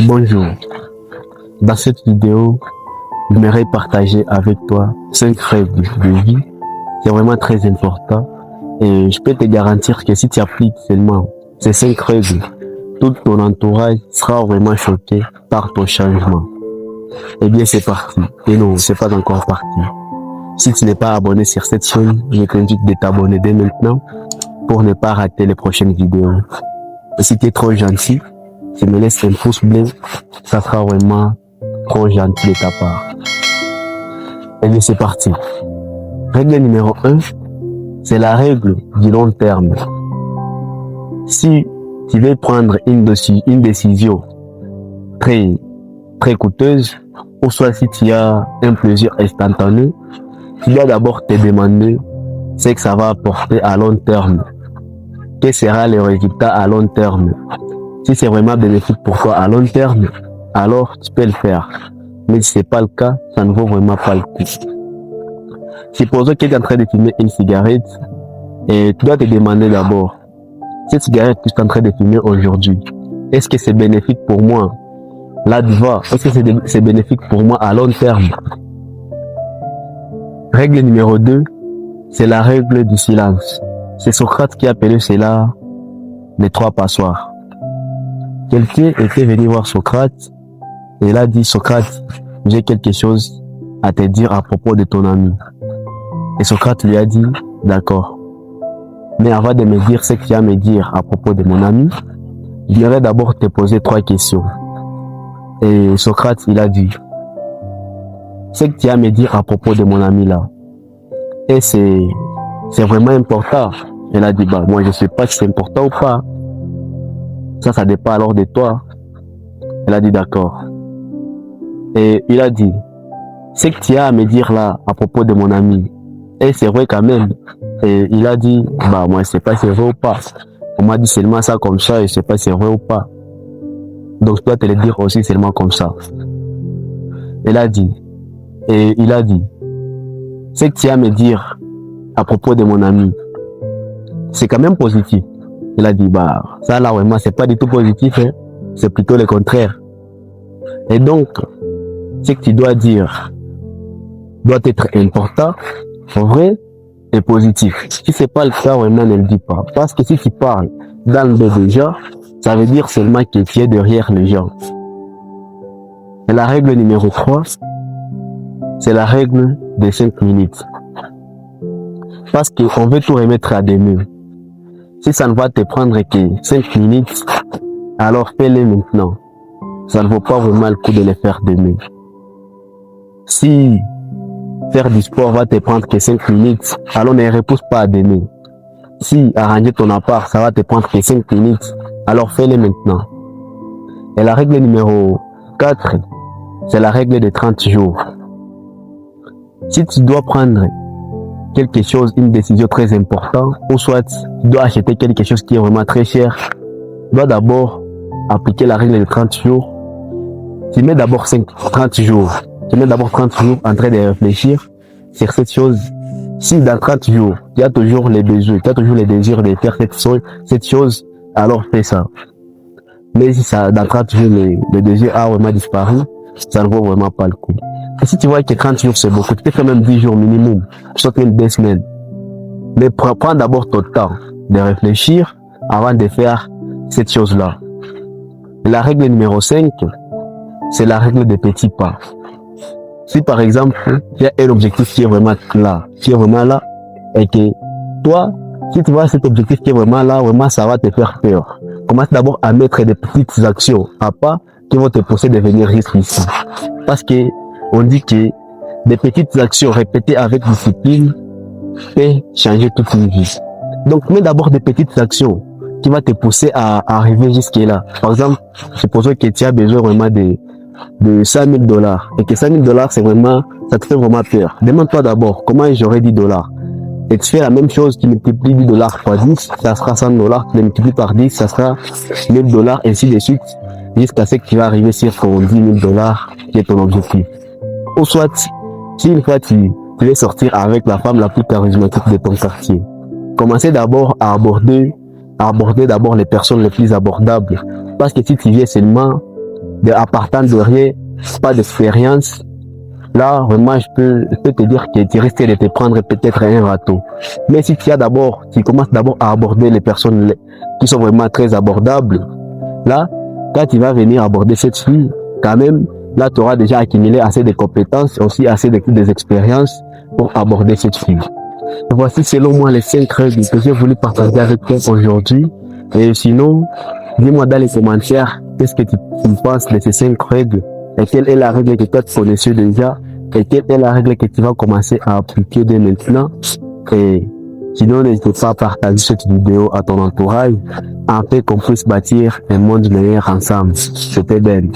Bonjour, dans cette vidéo, j'aimerais partager avec toi 5 règles de vie. C'est vraiment très important et je peux te garantir que si tu appliques seulement ces 5 règles, tout ton entourage sera vraiment choqué par ton changement. Eh bien, c'est parti. Et non, c'est pas encore parti. Si tu n'es pas abonné sur cette chaîne, je t'invite de t'abonner dès maintenant pour ne pas rater les prochaines vidéos. Et si tu es trop gentil, tu me laisses un pouce bleu, ça sera vraiment trop gentil de ta part. Et bien, c'est parti. Règle numéro 1, c'est la règle du long terme. Si tu veux prendre une décision très coûteuse, ou soit si tu as un plaisir instantané, tu dois d'abord te demander ce que ça va apporter à long terme. Quel sera le résultat à long terme? Si c'est vraiment bénéfique pour toi à long terme, alors tu peux le faire. Mais si c'est pas le cas, ça ne vaut vraiment pas le coup. Supposons que tu es en train de fumer une cigarette et tu dois te demander d'abord, cette cigarette que tu es en train de fumer aujourd'hui, est-ce que c'est bénéfique pour moi? Là, tu vois, est-ce que c'est bénéfique pour moi à long terme? Règle numéro 2, c'est la règle du silence. C'est Socrate qui a appelé cela les 3 passoires. Quelqu'un était venu voir Socrate et il a dit, Socrate, j'ai quelque chose à te dire à propos de ton ami. Et Socrate lui a dit, d'accord. Mais avant de me dire ce que tu as à me dire à propos de mon ami, je vais d'abord te poser 3 questions. Et Socrate, il a dit, ce que tu as à me dire à propos de mon ami là, et c'est vraiment important. Il a dit, bah, moi je sais pas si c'est important ou pas. Ça dépend alors de toi. Il a dit, d'accord. Et il a dit, ce que tu as à me dire là à propos de mon ami, et c'est vrai quand même. Et il a dit, bah, moi je sais pas si c'est vrai ou pas. On m'a dit seulement ça comme ça et je sais pas si c'est vrai ou pas. Donc je dois te le dire aussi seulement comme ça. Il a dit, ce que tu as à me dire à propos de mon ami, c'est quand même positif. Il a dit, bah, ça là vraiment c'est pas du tout positif, hein. C'est plutôt le contraire. Et donc, ce que tu dois dire doit être important, vrai et positif. Si c'est pas le cas, vraiment ne le dis pas. Parce que si tu parles dans le dos déjà, ça veut dire seulement que tu es derrière les gens. Et la règle numéro 3, c'est la règle des 5 minutes. Parce qu'on veut tout remettre à demain. Si ça ne va te prendre que 5 minutes, alors fais-le maintenant. Ça ne vaut pas vraiment le coup de le faire demain. Si faire du sport va te prendre que 5 minutes, alors ne repousse pas à demain. Si arranger ton appart, ça va te prendre que 5 minutes, alors fais-le maintenant. Et la règle numéro 4, c'est la règle de 30 jours. Si tu dois prendre quelque chose, une décision très importante, ou soit tu dois acheter quelque chose qui est vraiment très cher, tu dois d'abord appliquer la règle de 30 jours. Tu mets d'abord 30 jours. Tu mets d'abord 30 jours en train de réfléchir sur cette chose. Si dans 30 jours, tu as toujours les besoins, tu as toujours les désirs de faire cette chose, alors fais ça. Mais si ça, dans 30 jours, le désir a vraiment disparu, ça ne vaut vraiment pas le coup. Et si tu vois que 30 jours c'est beaucoup, tu peux faire même 10 jours minimum, soit même 2 semaines. Mais prends d'abord ton temps de réfléchir avant de faire cette chose-là. La règle numéro 5, c'est la règle des petits pas. Si par exemple, il y a un objectif qui est vraiment là, et que toi, si tu vois cet objectif qui est vraiment là, vraiment ça va te faire peur. Commence d'abord à mettre des petites actions à pas qui vont te pousser à devenir riche ici. Parce que on dit que des petites actions répétées avec discipline peut changer toute une vie. Donc mets d'abord des petites actions qui vont te pousser à arriver jusque-là. Par exemple, supposons que tu as besoin vraiment de 5 000 $ et que 5 000 $, c'est vraiment, ça te fait vraiment peur. Demande-toi d'abord comment j'aurai 10 $. Et tu fais la même chose, tu multiplies 10 $ par 10, ça sera 100 $, tu le multiplies par 10, ça sera 1000 $, ainsi de suite, jusqu'à ce que tu vas arriver sur ton 10 000 $ qui est ton objectif. Ou soit, si une fois tu veux sortir avec la femme la plus charismatique de ton quartier, commencez d'abord à aborder d'abord les personnes les plus abordables. Parce que si tu viens seulement à partant de rien, pas d'expérience, là, vraiment, je peux te dire que tu risques de te prendre peut-être un râteau. Mais si tu commences d'abord à aborder les personnes qui sont vraiment très abordables, là, quand tu vas venir aborder cette fille, quand même, là, tu auras déjà accumulé assez de compétences, aussi assez des expériences pour aborder cette fille. Voici selon moi les 5 règles que j'ai voulu partager avec toi aujourd'hui. Et sinon, dis-moi dans les commentaires qu'est-ce que tu penses de ces 5 règles et quelle est la règle que toi tu connaissais déjà et quelle est la règle que tu vas commencer à appliquer dès maintenant. Et sinon, n'hésite pas à partager cette vidéo à ton entourage afin qu'on puisse bâtir un monde meilleur ensemble. C'était Ben.